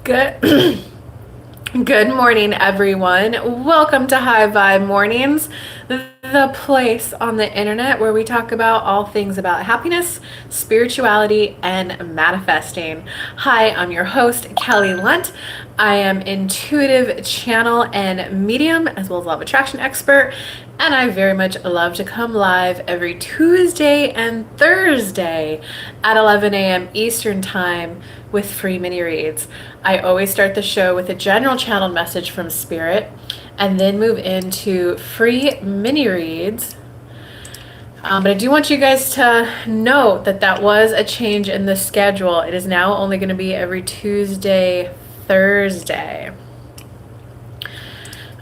Good. Good morning, everyone. Welcome to High Vibe Mornings, the place on the internet where we talk about all things about happiness, spirituality, and manifesting. Hi, I'm your host, Kelly Lunt. I am intuitive channel and medium, as well as law of attraction expert, and I very much love to come live every Tuesday and Thursday at 11 a.m. Eastern Time with free mini reads. I always start the show with a general channeled message from Spirit and then move into free mini reads. But I do want you guys to note that that was a change in the schedule. It is now only going to be every Tuesday, Thursday.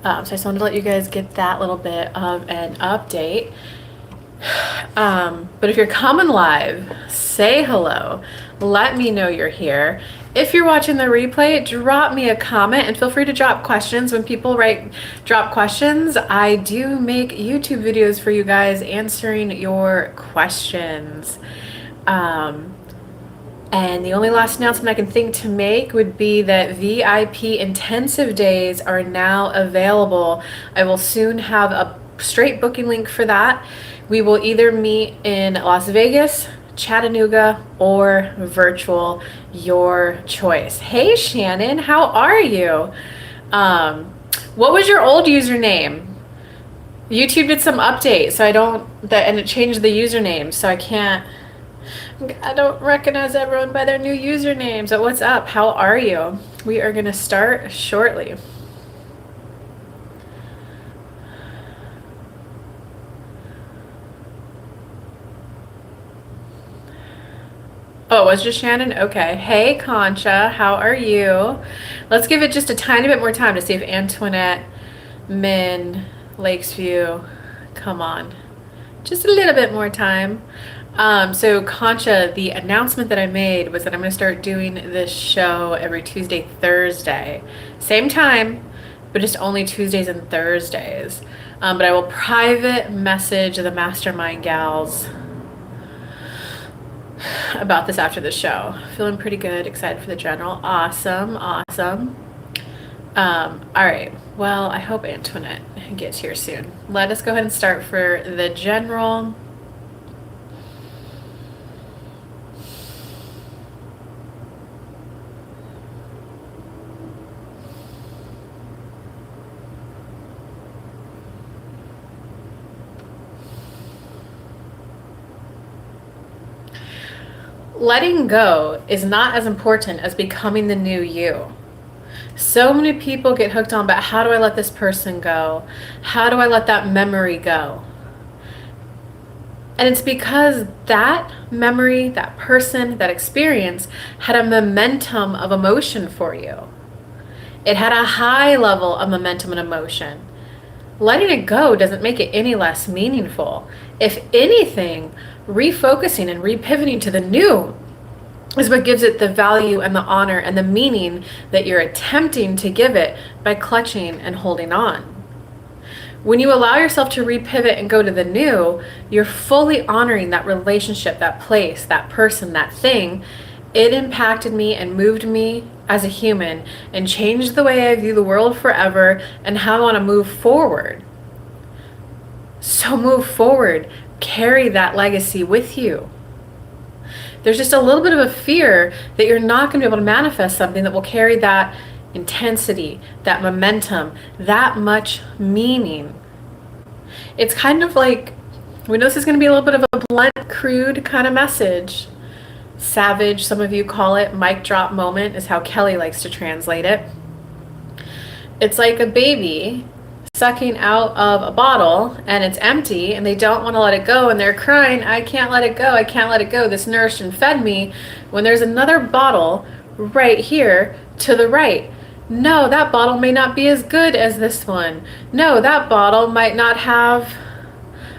So I just wanted to let you guys get that little bit of an update. But if you're coming live, say hello. Let me know you're here. If you're watching the replay, drop me a comment and feel free to drop questions. When people drop questions, I do make YouTube videos for you guys answering your questions. And the only last announcement I can think to make would be that VIP intensive days are now available. I will soon have a straight booking link for that. We will either meet in Las Vegas, Chattanooga, or virtual, your choice. Hey Shannon, how are you? What was your old username? YouTube did some update, so and it changed the username, so I don't recognize everyone by their new usernames. So what's up? How are you? We are gonna start shortly. Oh, it was just Shannon? Okay. Hey, Concha, how are you? Let's give it just a tiny bit more time to see if Antoinette, Min, Lakesview, come on. Just a little bit more time. So Concha, the announcement that I made was that I'm going to start doing this show every Tuesday, Thursday. Same time, but just only Tuesdays and Thursdays. But I will private message the mastermind gals about this after the show. Feeling pretty good, excited for the general. Awesome. All right, well, I hope Antoinette gets here soon. Let us go ahead and start for the general. Letting go is not as important as becoming the new you. So many people get hooked on, but how do I let this person go? How do I let that memory go? And it's because that memory, that person, that experience had a momentum of emotion for you. It had a high level of momentum and emotion. Letting it go doesn't make it any less meaningful. If anything, refocusing and repivoting to the new is what gives it the value and the honor and the meaning that you're attempting to give it by clutching and holding on. When you allow yourself to repivot and go to the new, you're fully honoring that relationship, that place, that person, that thing. It impacted me and moved me as a human and changed the way I view the world forever and how I want to move forward. So move forward. Carry that legacy with you. There's just a little bit of a fear that you're not going to be able to manifest something that will carry that intensity, that momentum, that much meaning. It's kind of like, we know this is going to be a little bit of a blunt, crude kind of message. Savage, some of you call it. Mic drop moment is how Kelly likes to translate it. It's like a baby sucking out of a bottle and it's empty and they don't want to let it go and they're crying, I can't let it go, I can't let it go, this nourished and fed me, when there's another bottle right here to the right. No, that bottle may not be as good as this one. No, that bottle might not have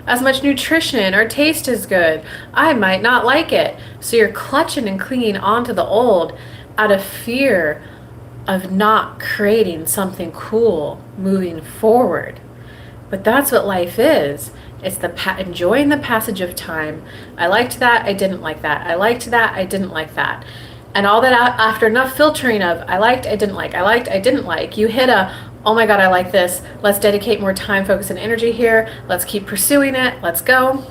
as much nutrition or taste as good. I might not like it. So you're clutching and clinging onto the old out of fear of not creating something cool moving forward. But that's what life is. It's the enjoying the passage of time. I liked that. I didn't like that. I liked that. I didn't like that. And all that after enough filtering of I liked, I didn't like, I liked, I didn't like, you hit a, oh my God, I like this. Let's dedicate more time, focus, and energy here. Let's keep pursuing it. Let's go.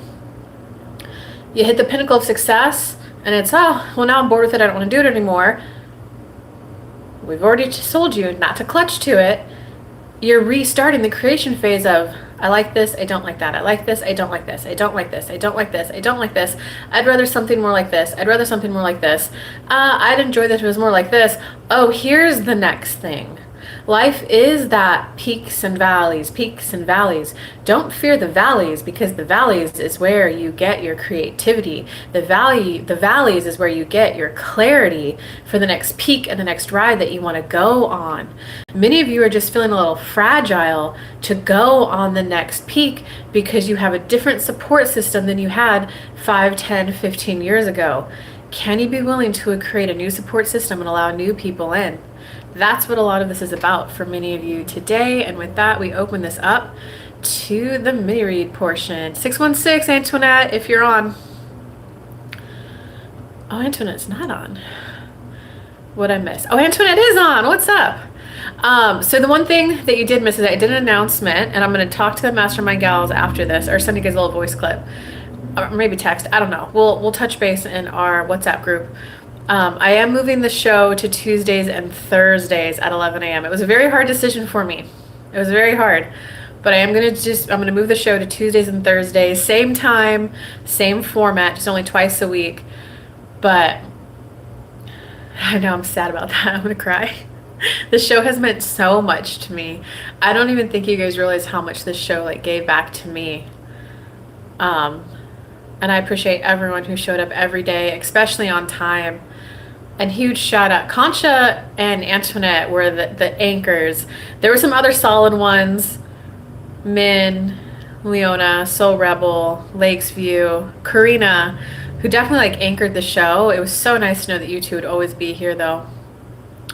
You hit the pinnacle of success and it's, oh, well, now I'm bored with it. I don't want to do it anymore. We've already told you not to clutch to it. You're restarting the creation phase of, I like this, I don't like that. I like this, I don't like this. I don't like this, I don't like this. I don't like this. I'd rather something more like this. I'd rather something more like this. I'd enjoy this if it was more like this. Oh, here's the next thing. Life is that peaks and valleys, peaks and valleys. Don't fear the valleys, because the valleys is where you get your creativity. The valleys is where you get your clarity for the next peak and the next ride that you want to go on. Many of you are just feeling a little fragile to go on the next peak because you have a different support system than you had 5, 10, 15 years ago. Can you be willing to create a new support system and allow new people in? That's what a lot of this is about for many of you today. And with that, we open this up to the mini read portion. 616, Antoinette, if you're on. Oh, Antoinette's not on. What'd I miss? Oh, Antoinette is on. What's up? So the one thing that you did miss is I did an announcement, and I'm going to talk to the mastermind gals after this, or send you guys a little voice clip, or maybe text. I don't know. We'll touch base in our WhatsApp group. I am moving the show to Tuesdays and Thursdays at 11 a.m. It was a very hard decision for me. It was very hard, but I'm going to move the show to Tuesdays and Thursdays, same time, same format, just only twice a week. But I know I'm sad about that. I'm going to cry. The show has meant so much to me. I don't even think you guys realize how much this show gave back to me. And I appreciate everyone who showed up every day, especially on time. And huge shout out. Concha and Antoinette were the anchors. There were some other solid ones. Min, Leona, Soul Rebel, Lakes View, Karina, who definitely anchored the show. It was so nice to know that you two would always be here though.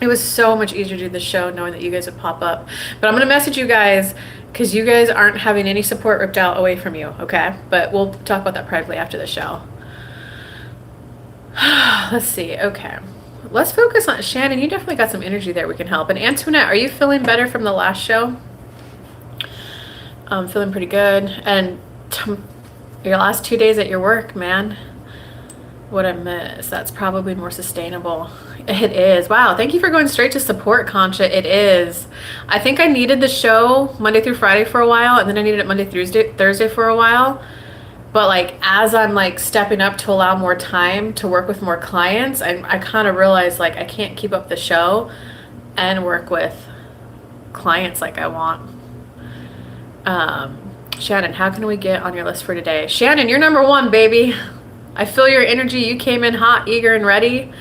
It was so much easier to do the show knowing that you guys would pop up. But I'm going to message you guys because you guys aren't having any support ripped out away from you, okay? But we'll talk about that privately after the show. Let's see. Okay. Let's focus on Shannon. You definitely got some energy there. We can help. And Antoinette, are you feeling better from the last show? I'm feeling pretty good. And your last 2 days at your work, man. What I miss. That's probably more sustainable. It is. Wow. Thank you for going straight to support, Concha. It is. I think I needed the show Monday through Friday for a while, and then I needed it Monday through Thursday for a while. But as I'm stepping up to allow more time to work with more clients, I kind of realized I can't keep up the show and work with clients like I want. Shannon, how can we get on your list for today? Shannon, you're number one, baby. I feel your energy. You came in hot, eager, and ready.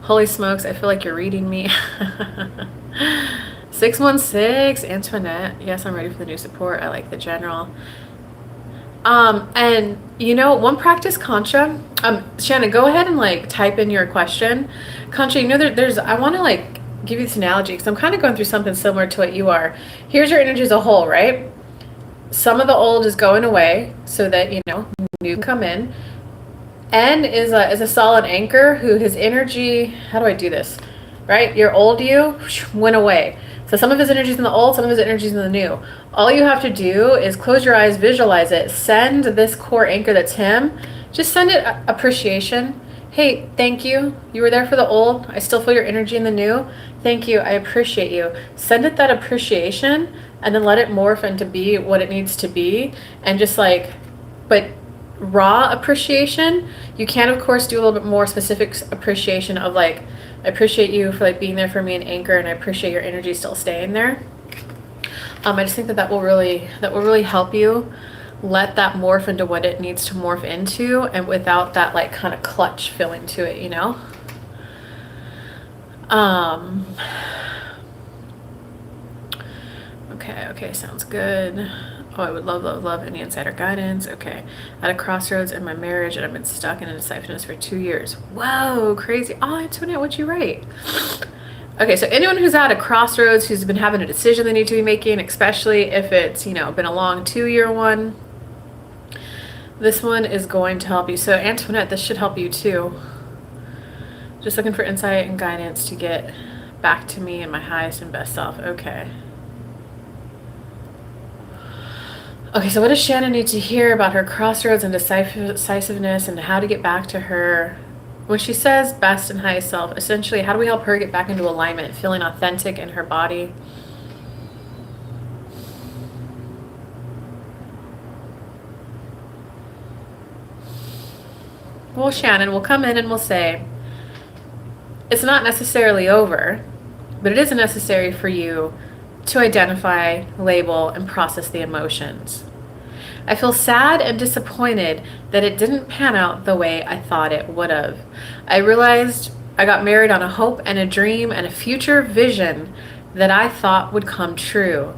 Holy smokes, I feel like you're reading me. 616, Antoinette. Yes, I'm ready for the new support. I like the general. And one practice, Concha. Shannon, go ahead and type in your question. Concha, there's I want to give you this analogy because I'm kind of going through something similar to what you are. Here's your energy as a whole, right? Some of the old is going away so that new can come in. N is a solid anchor who his energy, how do I do this? Right? Your old you went away. So some of his energy is in the old, some of his energy is in the new. All you have to do is close your eyes, visualize it, send this core anchor that's him, just send it appreciation. Hey, thank you. You were there for the old. I still feel your energy in the new. Thank you. I appreciate you. Send it that appreciation and then let it morph into be what it needs to be. And just but raw appreciation, you can of course do a little bit more specific appreciation of I appreciate you for being there for me and anchor, and I appreciate your energy still staying there. I just think that will really help you let that morph into what it needs to morph into, and without that kind of clutch feeling to it, Okay, sounds good. Oh, I would love any insider guidance. Okay. At a crossroads in my marriage, and I've been stuck in indecisiveness for 2 years. Whoa, crazy. Oh, Antoinette, what'd you write? Okay, so anyone who's at a crossroads, who's been having a decision they need to be making, especially if it's, been a long 2-year one, This one is going to help you. So Antoinette, this should help you too. Just looking for insight and guidance to get back to me and my highest and best self. Okay. Okay, so what does Shannon need to hear about her crossroads and decisiveness and how to get back to her? When she says best and highest self, essentially, how do we help her get back into alignment, feeling authentic in her body? Well, Shannon will come in and we'll say, it's not necessarily over, but it is necessary for you to identify, label, and process the emotions. I feel sad and disappointed that it didn't pan out the way I thought it would have. I realized I got married on a hope and a dream and a future vision that I thought would come true.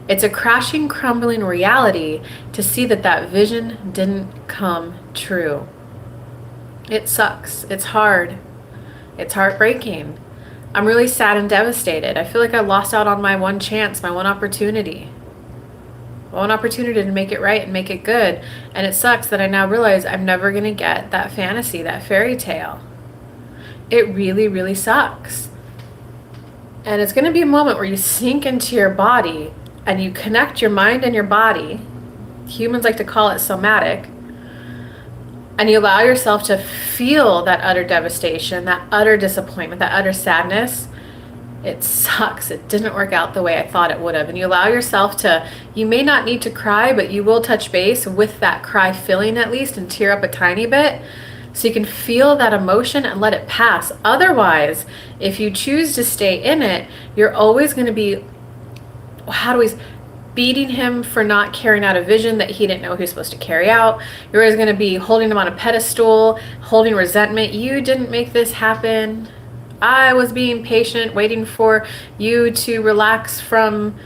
It's a crashing, crumbling reality to see that that vision didn't come true. It sucks. It's hard. It's heartbreaking. I'm really sad and devastated. I feel like I lost out on my one chance, my one opportunity. One opportunity to make it right and make it good. And it sucks that I now realize I'm never going to get that fantasy, that fairy tale. It really, really sucks. And it's going to be a moment where you sink into your body and you connect your mind and your body. Humans like to call it somatic. And you allow yourself to feel that utter devastation, that utter disappointment, that utter sadness. It sucks. It didn't work out the way I thought it would have. And you allow yourself to, you may not need to cry, but you will touch base with that cry feeling at least and tear up a tiny bit so you can feel that emotion and let it pass. Otherwise, if you choose to stay in it, you're always going to be, beating him for not carrying out a vision that he didn't know he was supposed to carry out. You're always going to be holding him on a pedestal, holding resentment. You didn't make this happen. I was being patient, waiting for you to relax from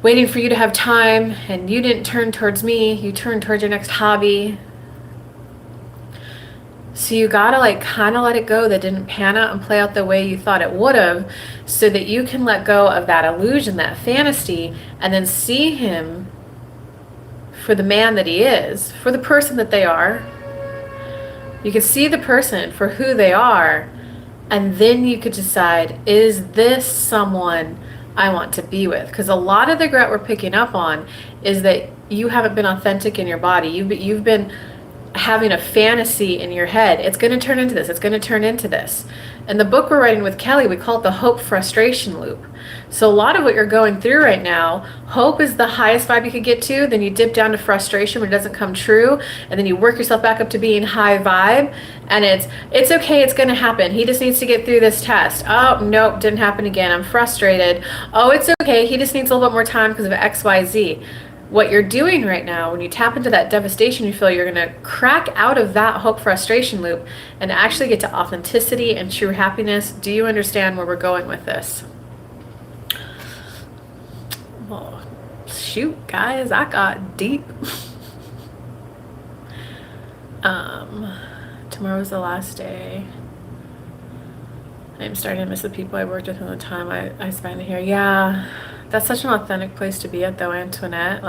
waiting for you to have time, and you didn't turn towards me. You turned towards your next hobby. So you gotta kind of let it go that didn't pan out and play out the way you thought it would have, so that you can let go of that illusion, that fantasy, and then see him for the man that he is, for the person that they are. You can see the person for who they are, and then you could decide, is this someone I want to be with? Because a lot of the regret we're picking up on is that you haven't been authentic in your body. You've been having a fantasy in your head. It's going to turn into this. It's going to turn into this. And the book we're writing with Kelly, we call it the hope frustration loop. So a lot of what you're going through right now, hope is the highest vibe you could get to. Then you dip down to frustration when it doesn't come true. And then you work yourself back up to being high vibe. And it's okay. It's going to happen. He just needs to get through this test. Oh, nope. Didn't happen again. I'm frustrated. Oh, it's okay. He just needs a little bit more time because of X, Y, Z. What you're doing right now, when you tap into that devastation you feel, you're going to crack out of that hope frustration loop and actually get to authenticity and true happiness. Do you understand where we're going with this? Oh, shoot, guys, I got deep. Tomorrow's the last day. I'm starting to miss the people I worked with and the time I spent here. Yeah. That's such an authentic place to be at, though, Antoinette.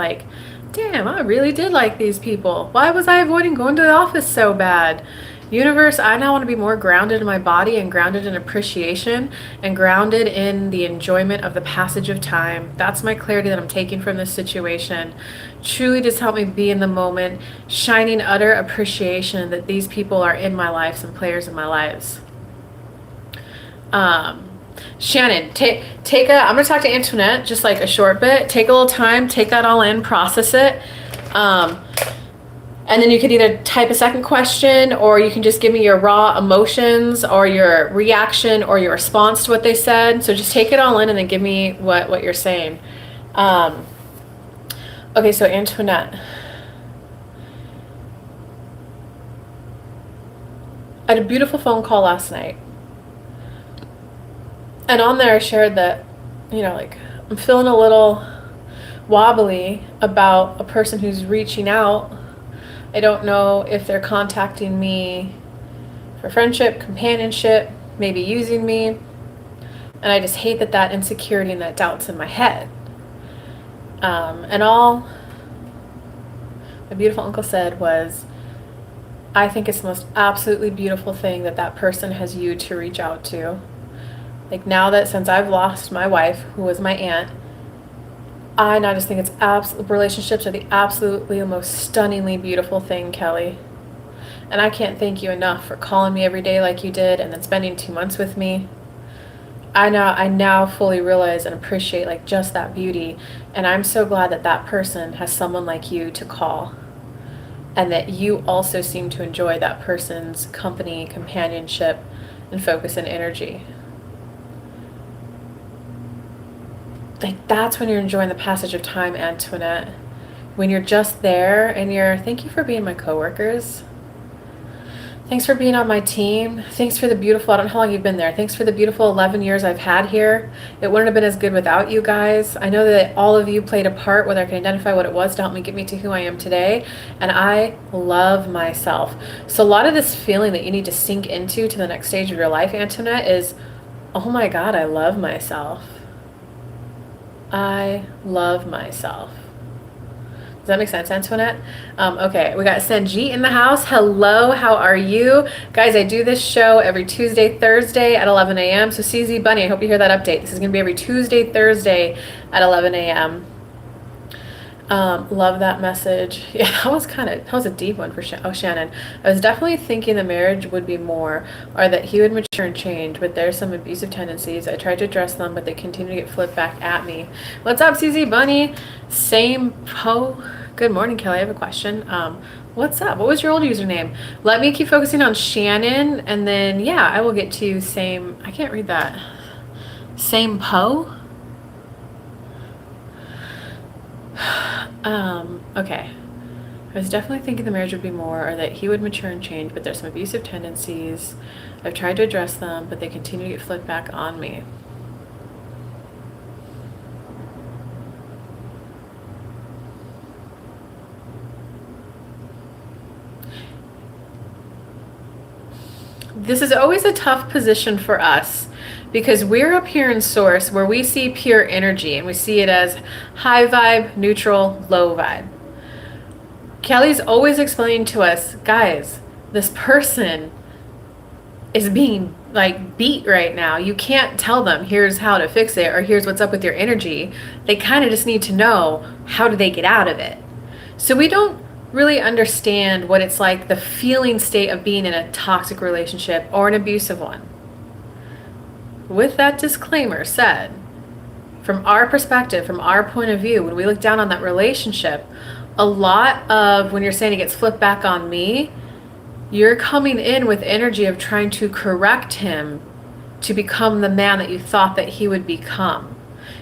Damn, I really did like these people. Why was I avoiding going to the office so bad? Universe, I now want to be more grounded in my body and grounded in appreciation and grounded in the enjoyment of the passage of time. That's my clarity that I'm taking from this situation. Truly just help me be in the moment, shining utter appreciation that these people are in my lives and players in my lives. Shannon, I'm going to talk to Antoinette just a short bit. Take a little time, take that all in, process it. And then you could either type a second question, or you can just give me your raw emotions or your reaction or your response to what they said. So just take it all in and then give me what you're saying. Okay, so Antoinette. I had a beautiful phone call last night. And on there I shared that, I'm feeling a little wobbly about a person who's reaching out. I don't know if they're contacting me for friendship, companionship, maybe using me. And I just hate that insecurity and that doubt's in my head. And all my beautiful uncle said was, I think it's the most absolutely beautiful thing that that person has you to reach out to. Like now that since I've lost my wife, who was my aunt, I now just think it's relationships are the absolutely most stunningly beautiful thing, Kelly. And I can't thank you enough for calling me every day like you did and then spending 2 months with me. I now fully realize and appreciate like just that beauty, and I'm so glad that that person has someone like you to call, and that you also seem to enjoy that person's company, companionship, and focus and energy. Like that's when you're enjoying the passage of time, Antoinette. When you're just there and you're, thank you for being my coworkers. Thanks for being on my team. Thanks for the beautiful, I don't know how long you've been there. Thanks for the beautiful 11 years I've had here. It wouldn't have been as good without you guys. I know that all of you played a part, whether I can identify what it was to help me get me to who I am today. And I love myself. So a lot of this feeling that you need to sink into to the next stage of your life, Antoinette, is, oh my God, I love myself. I love myself. Does that make sense, Antoinette? Okay, we got Sanjeet in the house. Hello, how are you? Guys, I do this show every Tuesday, Thursday at 11 a.m. So CZ Bunny, I hope you hear that update. This is going to be every Tuesday, Thursday at 11 a.m. Love that message. Yeah, that was a deep one for Shannon. I was definitely thinking the marriage would be more, or that he would mature and change, but there's some abusive tendencies. I tried to address them, but they continue to get flipped back at me. What's up, CZ Bunny? Same po. Good morning, Kelly. I have a question. What's up? What was your old username? Let me keep focusing on Shannon, and then, yeah, I will get to same. I can't read that. Same po? Okay. I was definitely thinking the marriage would be more, or that he would mature and change, but there's some abusive tendencies. I've tried to address them, but they continue to get flipped back on me. This is always a tough position for us because we're up here in source where we see pure energy and we see it as high vibe, neutral, low vibe. Kelly's always explaining to us, guys, this person is being like beat right now. You can't tell them here's how to fix it or here's what's up with your energy. They kind of just need to know how do they get out of it. So we don't really understand what it's like, the feeling state of being in a toxic relationship or an abusive one. With that disclaimer said, from our perspective, from our point of view, when we look down on that relationship, a lot of when you're saying it gets flipped back on me, you're coming in with energy of trying to correct him to become the man that you thought that he would become.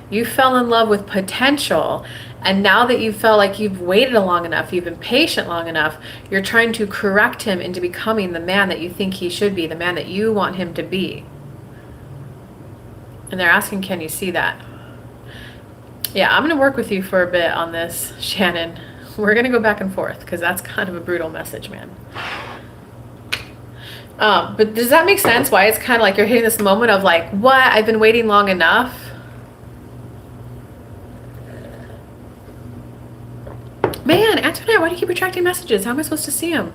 You fell in love with potential, and now that you felt like you've waited long enough, you've been patient long enough, you're trying to correct him into becoming the man that you think he should be, the man that you want him to be. And they're asking, can you see that? Yeah, I'm going to work with you for a bit on this, Shannon. We're going to go back and forth because that's kind of a brutal message, man. But does that make sense? Why it's kind of like you're hitting this moment of like, what? I've been waiting long enough. Man, Antoinette, why do you keep retracting messages? How am I supposed to see them?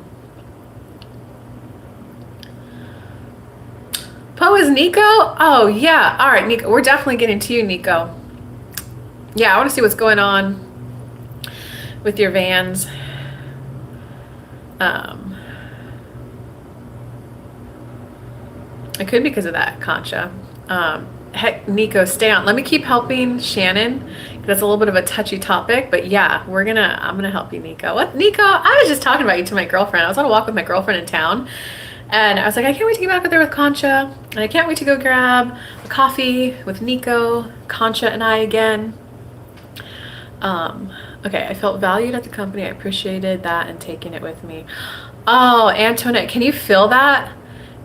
Poe is Nico? Oh, yeah. All right, Nico. We're definitely getting to you, Nico. Yeah, I want to see what's going on with your vans. It could be because of that, Concha. Heck, Nico, stay on. Let me keep helping Shannon. That's a little bit of a touchy topic, but yeah, I'm gonna help you, Nico. What, Nico? I was just talking about you to my girlfriend. I was on a walk with my girlfriend in town, and I was like, I can't wait to get back up there with Concha, and I can't wait to go grab a coffee with Nico, Concha, and I again. Okay, I felt valued at the company. I appreciated that and taking it with me. Oh, Antoinette, can you feel that?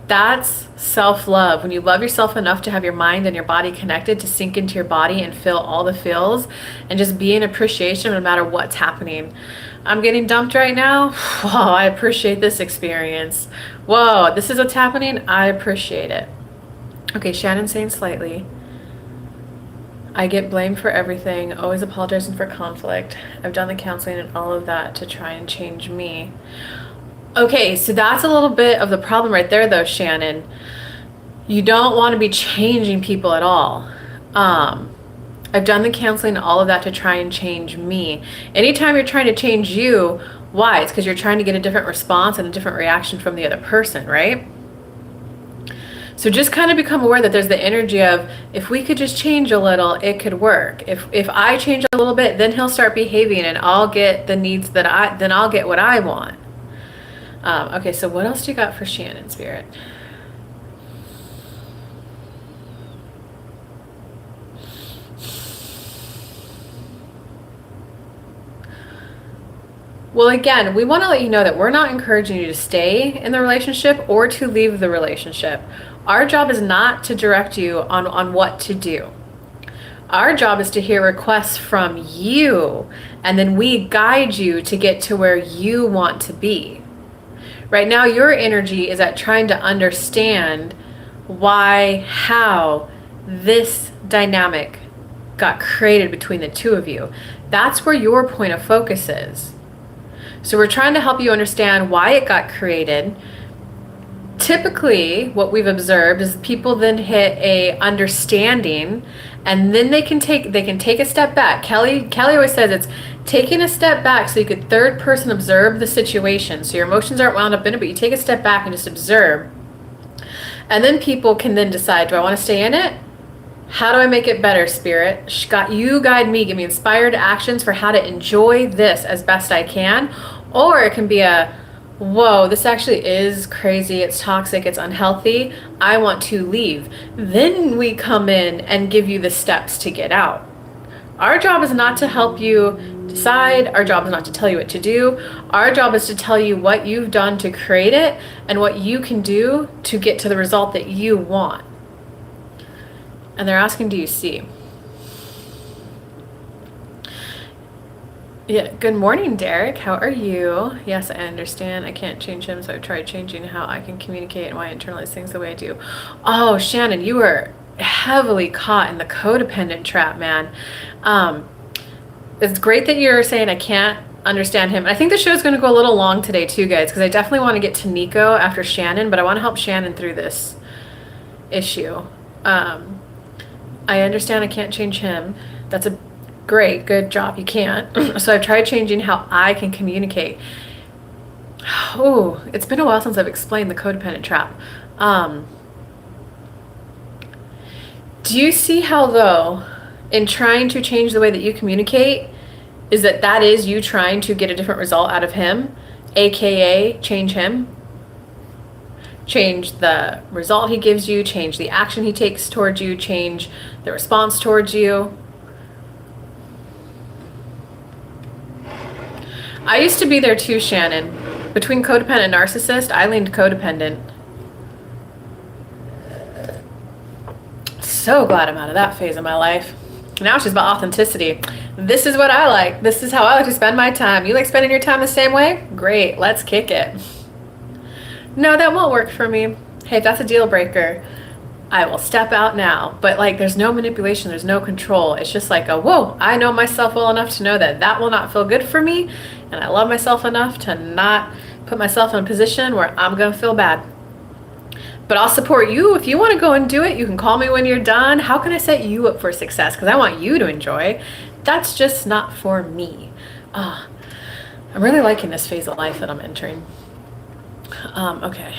That's self-love. When you love yourself enough to have your mind and your body connected, to sink into your body and feel all the feels and just be in appreciation no matter what's happening. I'm getting dumped right now. Whoa, I appreciate this experience. Whoa, this is what's happening. I appreciate it. Okay, Shannon's saying slightly. I get blamed for everything, always apologizing for conflict. I've done the counseling and all of that to try and change me. Okay, so that's a little bit of the problem right there, though, Shannon. You don't want to be changing people at all. I've done the counseling and all of that to try and change me. Anytime you're trying to change you, why? It's because you're trying to get a different response and a different reaction from the other person, right? So just kind of become aware that there's the energy of, if we could just change a little, it could work. If I change a little bit, then he'll start behaving and I'll get the needs then I'll get what I want. Okay, so what else do you got for Shannon, Spirit? Well, again, we want to let you know that we're not encouraging you to stay in the relationship or to leave the relationship. Our job is not to direct you on what to do. Our job is to hear requests from you, and then we guide you to get to where you want to be. Right now, your energy is at trying to understand why, how this dynamic got created between the two of you. That's where your point of focus is. So we're trying to help you understand why it got created. Typically, what we've observed is people then hit a understanding, and then they can take a step back. Kelly always says it's taking a step back so you could third person observe the situation. So your emotions aren't wound up in it, but you take a step back and just observe. And then people can then decide, do I want to stay in it? How do I make it better, Spirit? You guide me, give me inspired actions for how to enjoy this as best I can. Or it can be a, whoa, this actually is crazy, it's toxic, it's unhealthy, I want to leave. Then we come in and give you the steps to get out. Our job is not to help you decide. Our job is not to tell you what to do. Our job is to tell you what you've done to create it and what you can do to get to the result that you want. And they're asking, do you see? Yeah, good morning, Derek. How are you? Yes, I understand. I can't change him, so I've tried changing how I can communicate and why I internalize things the way I do. Oh, Shannon, you were heavily caught in the codependent trap, man. It's great that you're saying I can't understand him. I think the show's going to go a little long today, too, guys, because I definitely want to get to Nico after Shannon, but I want to help Shannon through this issue. I understand I can't change him. That's a good job. You can't. So I've tried changing how I can communicate. Oh, it's been a while since I've explained the codependent trap. Do you see how, though, in trying to change the way that you communicate, is that is you trying to get a different result out of him, aka change him? Change the result he gives you, change the action he takes towards you, change the response towards you. I used to be there too, Shannon. Between codependent and narcissist, I leaned codependent. So glad I'm out of that phase of my life. Now it's just about authenticity. This is what I like. This is how I like to spend my time. You like spending your time the same way? Great, let's kick it. No, that won't work for me. Hey, if that's a deal breaker, I will step out now. But like, there's no manipulation, there's no control. It's just like whoa, I know myself well enough to know that will not feel good for me. And I love myself enough to not put myself in a position where I'm gonna feel bad. But I'll support you. If you want to go and do it, you can call me when you're done. How can I set you up for success? Because I want you to enjoy. That's just not for me. I'm really liking this phase of life that I'm entering. Okay.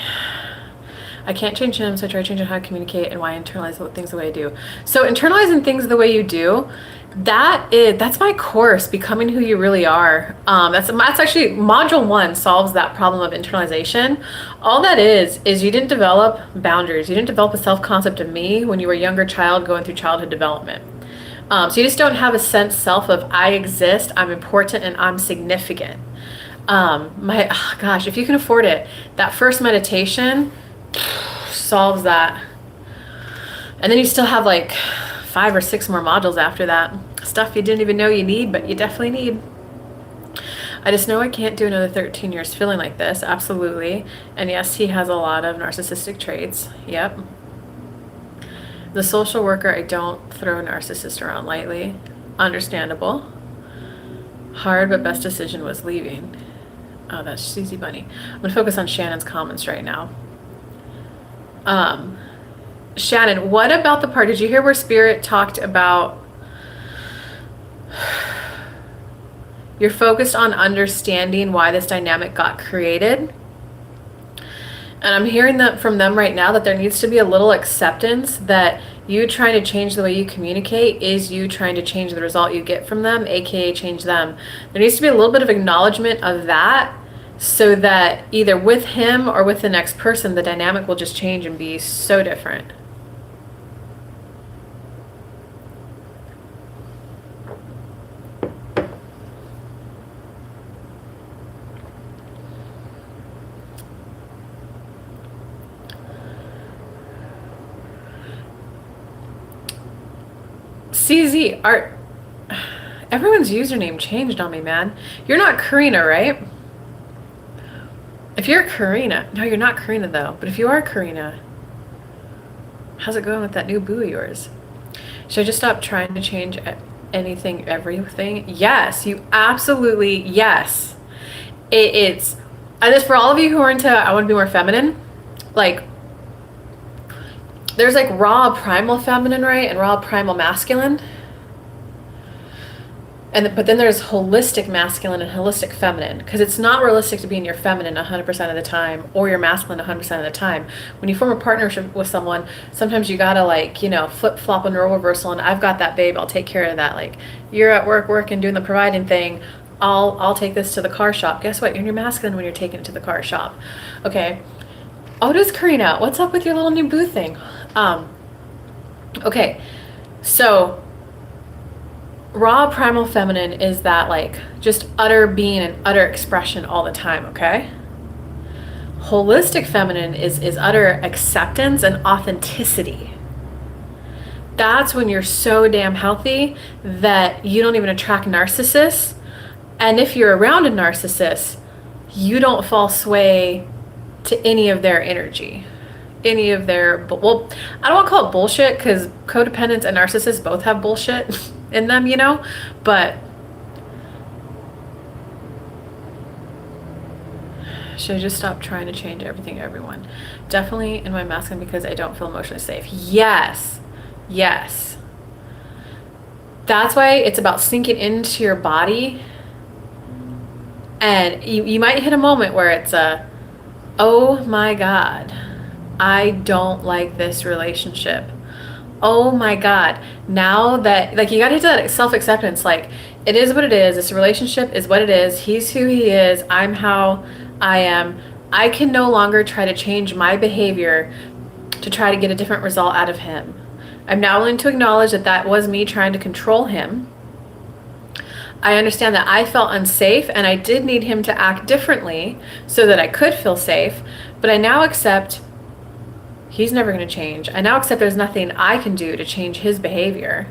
I can't change him, so I try changing how I communicate and why I internalize things the way I do. So internalizing things the way you do, that's my course, Becoming Who You Really Are. That's actually module 1 solves that problem of internalization. All that is you didn't develop boundaries. You didn't develop a self-concept of me when you were a younger child going through childhood development. So you just don't have a sense self of I exist, I'm important, and I'm significant. Gosh, if you can afford it, that first meditation solves that. And then you still have like 5 or 6 more modules after that. Stuff you didn't even know you need, but you definitely need. I just know I can't do another 13 years feeling like this. Absolutely. And yes, he has a lot of narcissistic traits. Yep. The social worker, I don't throw narcissist around lightly. Understandable. Hard, but best decision was leaving. Oh, that's Susie Bunny. I'm gonna focus on Shannon's comments right now. Shannon, what about the part, did you hear where Spirit talked about you're focused on understanding why this dynamic got created? And I'm hearing that from them right now, that there needs to be a little acceptance that you trying to change the way you communicate is you trying to change the result you get from them, aka change them. There needs to be a little bit of acknowledgement of that, so that either with him or with the next person, the dynamic will just change and be so different. CZ, everyone's username changed on me, man. You're not Karina, right? If you're Karina, no, you're not Karina though, but if you are Karina, how's it going with that new boo of yours? Should I just stop trying to change anything, everything? Yes, you absolutely, yes. It's, and this for all of you who are into, I want to be more feminine, like, there's like raw primal feminine, right? And raw primal masculine. But then there's holistic masculine and holistic feminine, because it's not realistic to be in your feminine 100% of the time or your masculine 100% of the time. When you form a partnership with someone, sometimes you gotta, like, you know, flip flop and role reversal, and I've got that, babe, I'll take care of that. Like, you're at work and doing the providing thing, I'll take this to the car shop. Guess what? You're in your masculine when you're taking it to the car shop. Okay. Oh, does Karina, what's up with your little new boo thing? Okay, so raw primal feminine is that, like, just utter being and utter expression all the time, okay? Holistic feminine is utter acceptance and authenticity. That's when you're so damn healthy that you don't even attract narcissists. And if you're around a narcissist, you don't fall sway to any of their energy. Any of their, well, I don't want to call it bullshit, because codependents and narcissists both have bullshit in them, you know, but should I just stop trying to change everything, everyone? Definitely in my masculine, because I don't feel emotionally safe. Yes, yes. That's why it's about sinking into your body, and you might hit a moment where it's a, oh my God, I don't like this relationship. Oh my God. Now that, like, you gotta hit that self-acceptance, like, it is what it is. This relationship is what it is. He's who he is. I'm how I am. I can no longer try to change my behavior to try to get a different result out of him. I'm now willing to acknowledge that that was me trying to control him. I understand that I felt unsafe and I did need him to act differently so that I could feel safe, but I now accept he's never going to change. I now accept there's nothing I can do to change his behavior.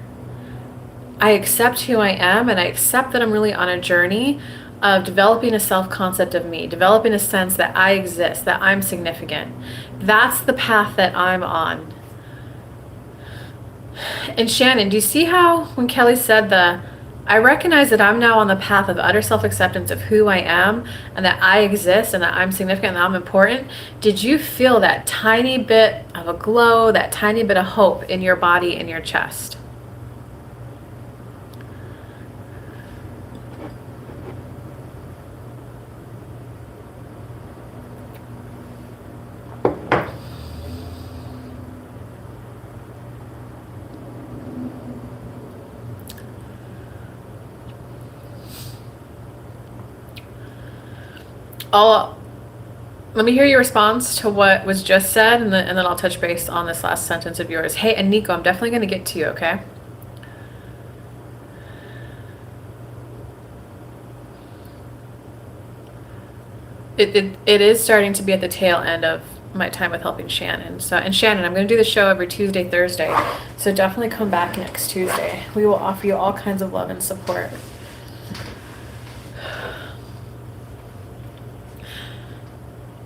I accept who I am, and I accept that I'm really on a journey of developing a self-concept of me, developing a sense that I exist, that I'm significant. That's the path that I'm on. And Shannon, do you see how when Kelly said I recognize that I'm now on the path of utter self-acceptance of who I am, and that I exist, and that I'm significant, and that I'm important? Did you feel that tiny bit of a glow, that tiny bit of hope in your body, in your chest? Let me hear your response to what was just said, and then I'll touch base on this last sentence of yours. Hey, and Nico, I'm definitely going to get to you, okay? It is starting to be at the tail end of my time with helping Shannon. So, and Shannon, I'm going to do the show every Tuesday, Thursday. So definitely come back next Tuesday. We will offer you all kinds of love and support.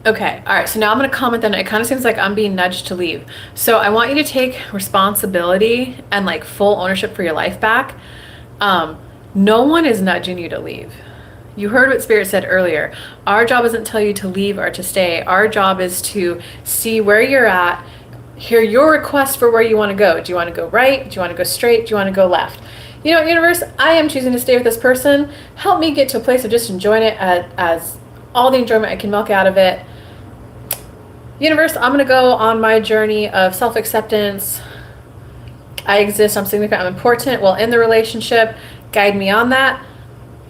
Okay, all right. So now I'm going to comment then. It kind of seems like I'm being nudged to leave. So I want you to take responsibility and like full ownership for your life back. No one is nudging you to leave. You heard what Spirit said earlier. Our job isn't to tell you to leave or to stay. Our job is to see where you're at, hear your request for where you want to go. Do you want to go right? Do you want to go straight? Do you want to go left? You know, universe, I am choosing to stay with this person. Help me get to a place of just enjoying it as all the enjoyment I can milk out of it. Universe, I'm going to go on my journey of self-acceptance. I exist, I'm significant, I'm important. Well, in the relationship, guide me on that.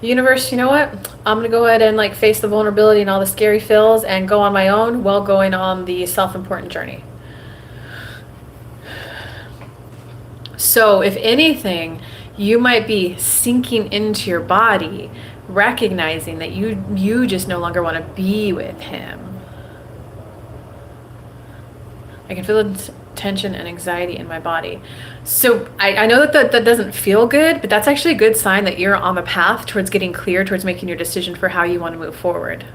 Universe, you know what? I'm going to go ahead and like face the vulnerability and all the scary feels and go on my own while going on the self-important journey. So if anything, you might be sinking into your body, recognizing that you just no longer want to be with him. I can feel the tension and anxiety in my body. So I know that doesn't feel good, but that's actually a good sign that you're on the path towards getting clear, towards making your decision for how you want to move forward.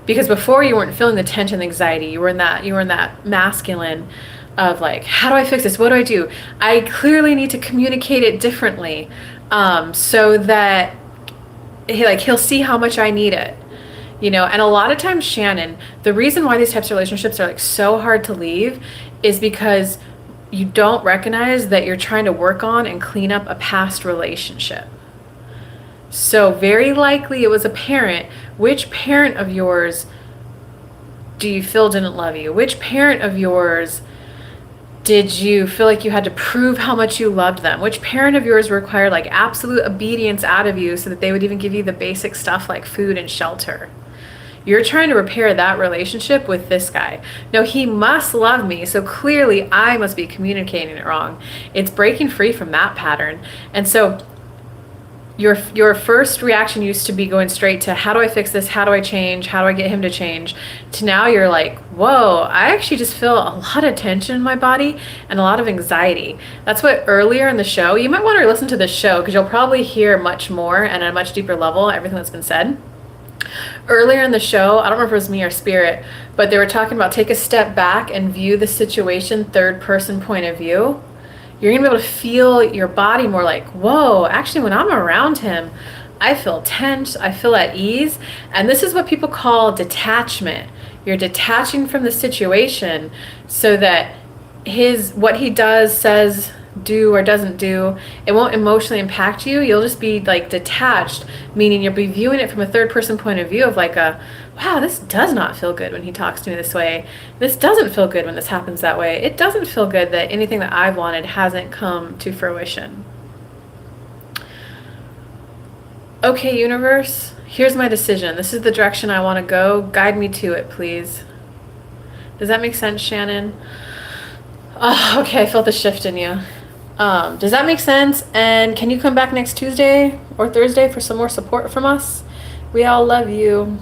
Because before you weren't feeling the tension and anxiety, you were in that masculine of like, how do I fix this? What do I do? I clearly need to communicate it differently, so that he'll see how much I need it. You know, and a lot of times, Shannon, the reason why these types of relationships are like so hard to leave is because you don't recognize that you're trying to work on and clean up a past relationship. So very likely it was a parent. Which parent of yours do you feel didn't love you? Which parent of yours did you feel like you had to prove how much you loved them? Which parent of yours required like absolute obedience out of you so that they would even give you the basic stuff like food and shelter? You're trying to repair that relationship with this guy. No, he must love me, so clearly I must be communicating it wrong. It's breaking free from that pattern. And so your first reaction used to be going straight to, how do I fix this? How do I change? How do I get him to change? To now you're like, whoa, I actually just feel a lot of tension in my body and a lot of anxiety. That's what earlier in the show, you might want to listen to this show because you'll probably hear much more and at a much deeper level everything that's been said. Earlier in the show, I don't remember if it was me or Spirit, but they were talking about take a step back and view the situation third person point of view. You're going to be able to feel your body more like, whoa, actually when I'm around him, I feel tense, I feel at ease. And this is what people call detachment. You're detaching from the situation so that what he does, says, do or doesn't do, it won't emotionally impact you. You'll just be like detached, meaning you'll be viewing it from a third person point of view of like wow, this does not feel good when he talks to me this way. This doesn't feel good when this happens that way. It doesn't feel good that anything that I've wanted hasn't come to fruition. Okay, universe, here's my decision. This is the direction I want to go. Guide me to it, please. Does that make sense, Shannon? Oh, okay, I felt the shift in you. Does that make sense? And can you come back next Tuesday or Thursday for some more support from us? We all love you.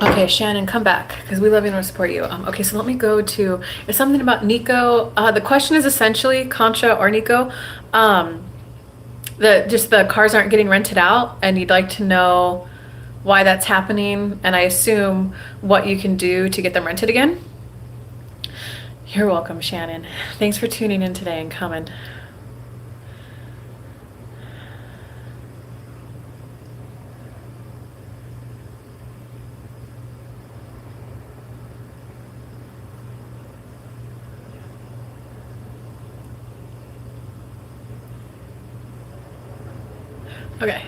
Okay, Shannon, come back because we love you and want to support you. Okay, so let me go to, it's something about Nico. The question is essentially, Concha or Nico, the cars aren't getting rented out and you'd like to know why that's happening and I assume what you can do to get them rented again. You're welcome, Shannon. Thanks for tuning in today and coming. Okay.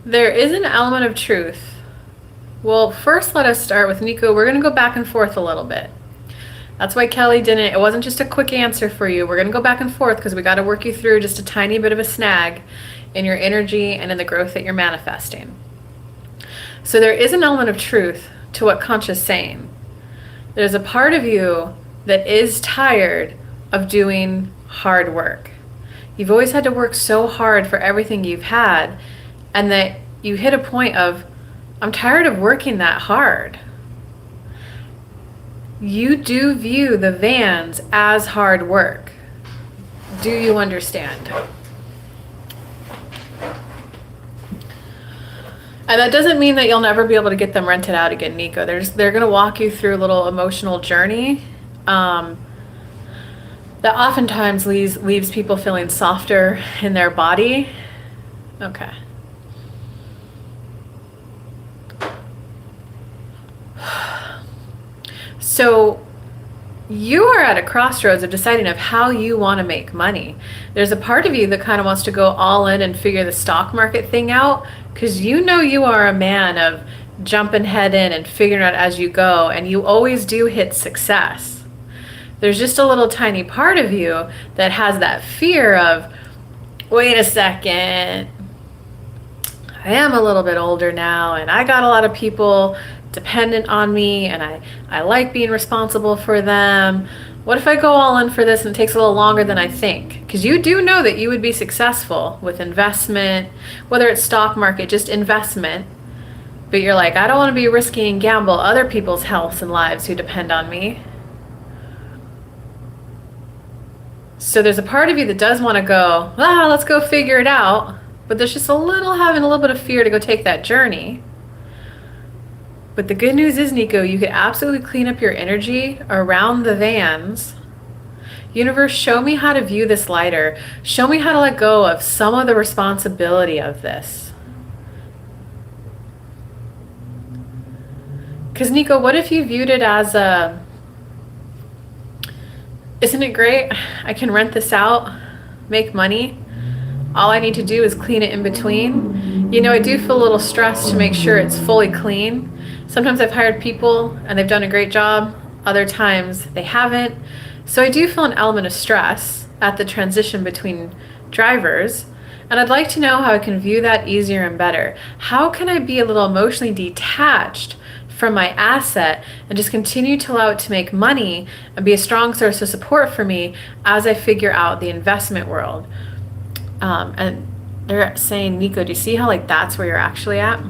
There is an element of truth. Well, first let us start with Nico. We're going to go back and forth a little bit. That's why Kelly it wasn't just a quick answer for you. We're going to go back and forth because we got to work you through just a tiny bit of a snag in your energy and in the growth that you're manifesting. So there is an element of truth to what Concha's saying. There's a part of you that is tired of doing hard work. You've always had to work so hard for everything you've had, and that you hit a point of, I'm tired of working that hard. You do view the vans as hard work. Do you understand? And that doesn't mean that you'll never be able to get them rented out again, Nico. They're going to walk you through a little emotional journey that oftentimes leaves people feeling softer in their body. Okay. So you are at a crossroads of deciding of how you want to make money. There's a part of you that kind of wants to go all in and figure the stock market thing out, because you know you are a man of jumping head in and figuring out as you go, and you always do hit success. There's just a little tiny part of you that has that fear of, wait a second, I am a little bit older now, and I got a lot of people dependent on me, and I like being responsible for them. What if I go all in for this and it takes a little longer than I think? Because you do know that you would be successful with investment, whether it's stock market, just investment. But you're like, I don't want to be risky and gamble other people's health and lives who depend on me. So there's a part of you that does want to go, let's go figure it out. But there's just having a little bit of fear to go take that journey. But the good news is, Nico, you could absolutely clean up your energy around the vans. Universe, show me how to view this lighter. Show me how to let go of some of the responsibility of this. Because, Nico, what if you viewed it as isn't it great? I can rent this out, make money. All I need to do is clean it in between. You know, I do feel a little stressed to make sure it's fully clean. Sometimes I've hired people and they've done a great job. Other times they haven't. So I do feel an element of stress at the transition between drivers. And I'd like to know how I can view that easier and better. How can I be a little emotionally detached from my asset and just continue to allow it to make money and be a strong source of support for me as I figure out the investment world? And they're saying, Nico, do you see how that's where you're actually at?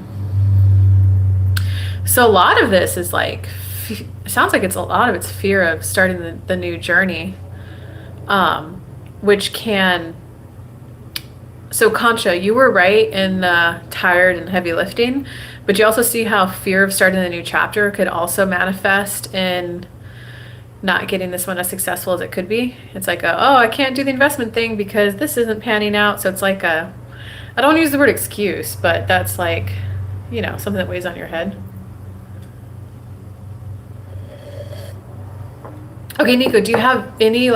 So a lot of this is it sounds like it's a lot of it's fear of starting the new journey, which can. So Concha, you were right in tired and heavy lifting, but you also see how fear of starting the new chapter could also manifest in not getting this one as successful as it could be. It's like, I can't do the investment thing because this isn't panning out. So it's like I don't use the word excuse, but that's something that weighs on your head. Okay, Nico, do you have any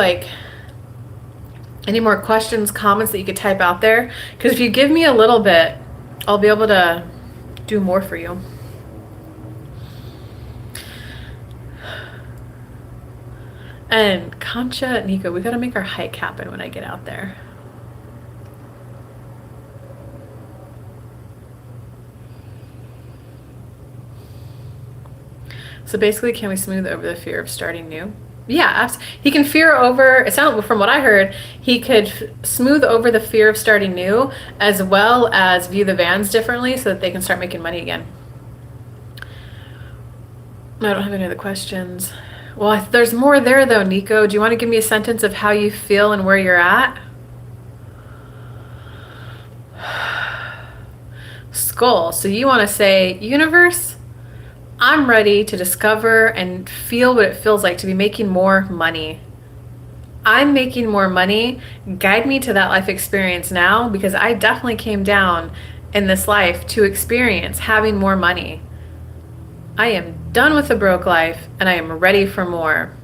more questions, comments that you could type out there? Because if you give me a little bit, I'll be able to do more for you. And Concha, Nico, we got to make our hike happen when I get out there. So basically, can we smooth over the fear of starting new? Yeah, he can fear over, it sounds, from what I heard, he could smooth over the fear of starting new, as well as view the vans differently so that they can start making money again. I don't have any other questions. Well, there's more there though, Nico. Do you want to give me a sentence of how you feel and where you're at? Skull. So you want to say, universe, I'm ready to discover and feel what it feels like to be making more money. I'm making more money. Guide me to that life experience now, because I definitely came down in this life to experience having more money. I am done with the broke life and I am ready for more.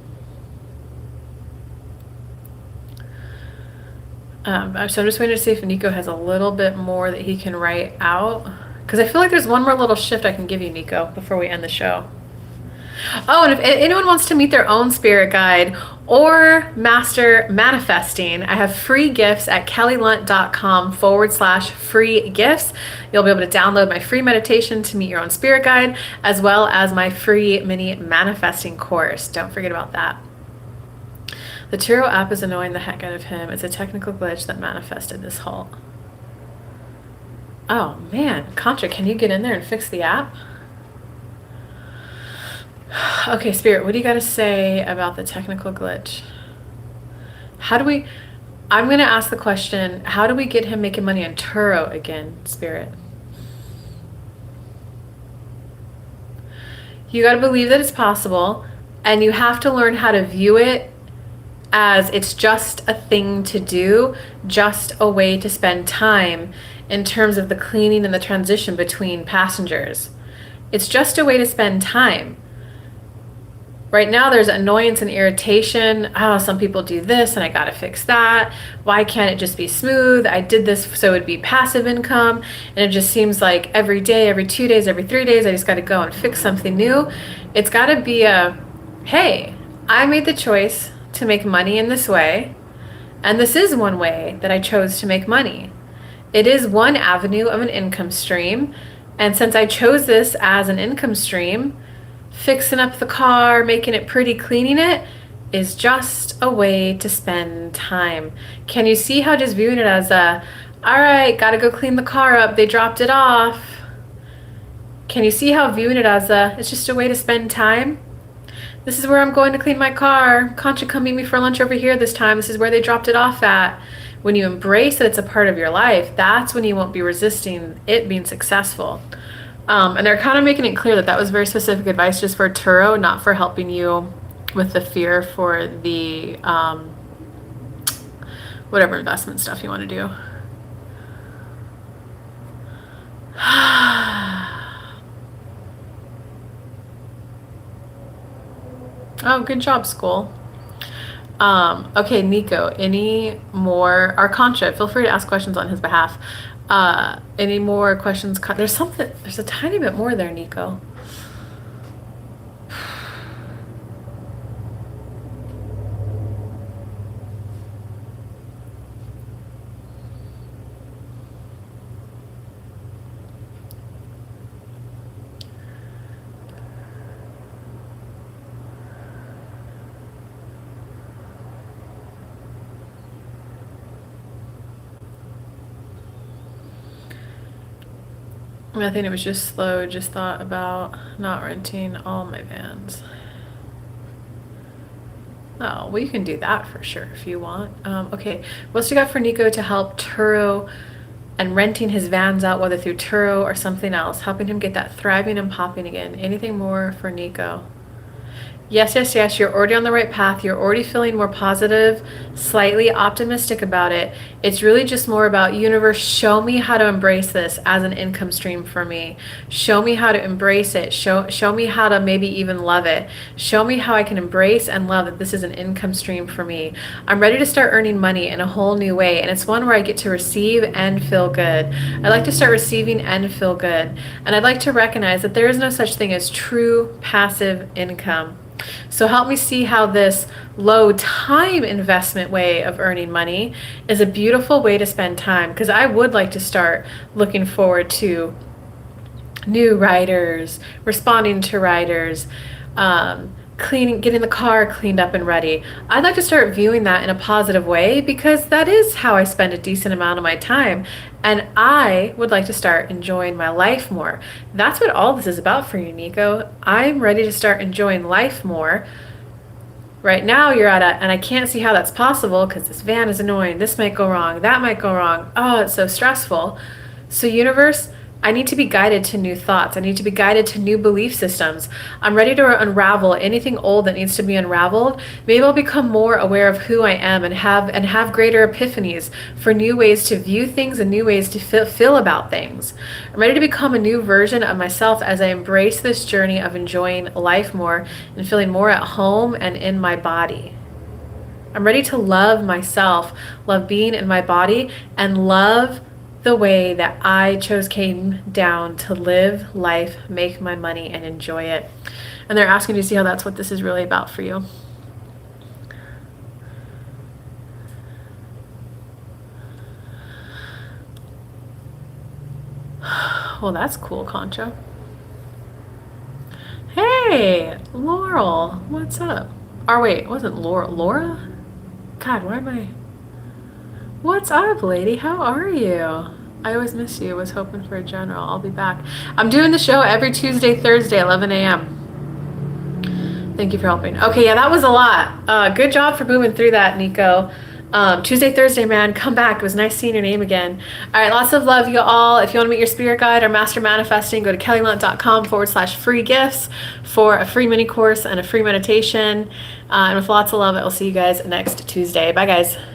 So I'm just waiting to see if Nico has a little bit more that he can write out. Because I feel like there's one more little shift I can give you, Nico, before we end the show. Oh, and if anyone wants to meet their own spirit guide or master manifesting, I have free gifts at kellylunt.com/free gifts. You'll be able to download my free meditation to meet your own spirit guide, as well as my free mini manifesting course. Don't forget about that. The Turo app is annoying the heck out of him. It's a technical glitch that manifested this halt. Oh man, Contra, can you get in there and fix the app? Okay, Spirit, what do you got to say about the technical glitch? How do we... I'm going to ask the question, how do we get him making money on Turo again, Spirit? You got to believe that it's possible, and you have to learn how to view it as it's just a thing to do, just a way to spend time in terms of the cleaning and the transition between passengers. It's just a way to spend time. Right now there's annoyance and irritation. Oh, some people do this and I gotta fix that. Why can't it just be smooth? I did this so it'd be passive income, and it just seems like every day, every 2 days, every 3 days, I just gotta go and fix something new. It's gotta be a, hey, I made the choice to make money in this way, and this is one way that I chose to make money. It is one avenue of an income stream, and since I chose this as an income stream, fixing up the car, making it pretty, cleaning it, is just a way to spend time. Can you see how just viewing it as a, all right, gotta go clean the car up, they dropped it off. Can you see how viewing it as a, it's just a way to spend time? This is where I'm going to clean my car. Concha, come meet me for lunch over here this time. This is where they dropped it off at. When you embrace that it's a part of your life, that's when you won't be resisting it being successful. And they're kind of making it clear that that was very specific advice just for Turo, not for helping you with the fear for the whatever investment stuff you want to do. Oh, good job, school. Okay, Nico, any more, or Concha, feel free to ask questions on his behalf. Any more questions? There's a tiny bit more there, Nico. I think it was just slow, just thought about not renting all my vans. Oh, well, you can do that for sure if you want. Okay, what else you got for Nico to help Turo and renting his vans out, whether through Turo or something else, helping him get that thriving and popping again? Anything more for Nico? Yes, yes, yes, you're already on the right path. You're already feeling more positive, slightly optimistic about it. It's really just more about, universe, show me how to embrace this as an income stream for me. Show me how to embrace it. Show me how to maybe even love it. Show me how I can embrace and love that this is an income stream for me. I'm ready to start earning money in a whole new way, and it's one where I get to receive and feel good. I like to start receiving and feel good, and I'd like to recognize that there is no such thing as true passive income. So help me see how this low time investment way of earning money is a beautiful way to spend time, because I would like to start looking forward to new riders, responding to riders, getting the car cleaned up and ready. I'd like to start viewing that in a positive way, because that is how I spend a decent amount of my time. And I would like to start enjoying my life more. That's what all this is about for you, Nico. I'm ready to start enjoying life more. Right now you're and I can't see how that's possible because this van is annoying. This might go wrong. That might go wrong. Oh, it's so stressful. So universe, I need to be guided to new thoughts. I need to be guided to new belief systems. I'm ready to unravel anything old that needs to be unraveled. Maybe I'll become more aware of who I am and have greater epiphanies for new ways to view things and new ways to feel about things. I'm ready to become a new version of myself as I embrace this journey of enjoying life more and feeling more at home and in my body. I'm ready to love myself, love being in my body, and love the way that I came down to live life, make my money, and enjoy it. And they're asking to see how that's what this is really about for you. Well, that's cool, Concha. Hey, Laurel, what's up? Or wait, it wasn't Laura? Laura? God, where am I? What's up, lady? How are you? I always miss you. Was hoping for a general. I'll be back. I'm doing the show every Tuesday, Thursday, 11 a.m. Thank you for helping. Okay, yeah, that was a lot. Good job for moving through that, Nico. Tuesday, Thursday, man, come back. It was nice seeing your name again. All right, lots of love, you all. If you want to meet your spirit guide or master manifesting, go to kellylunt.com/free gifts for a free mini course and a free meditation. And with lots of love, I will see you guys next Tuesday. Bye, guys.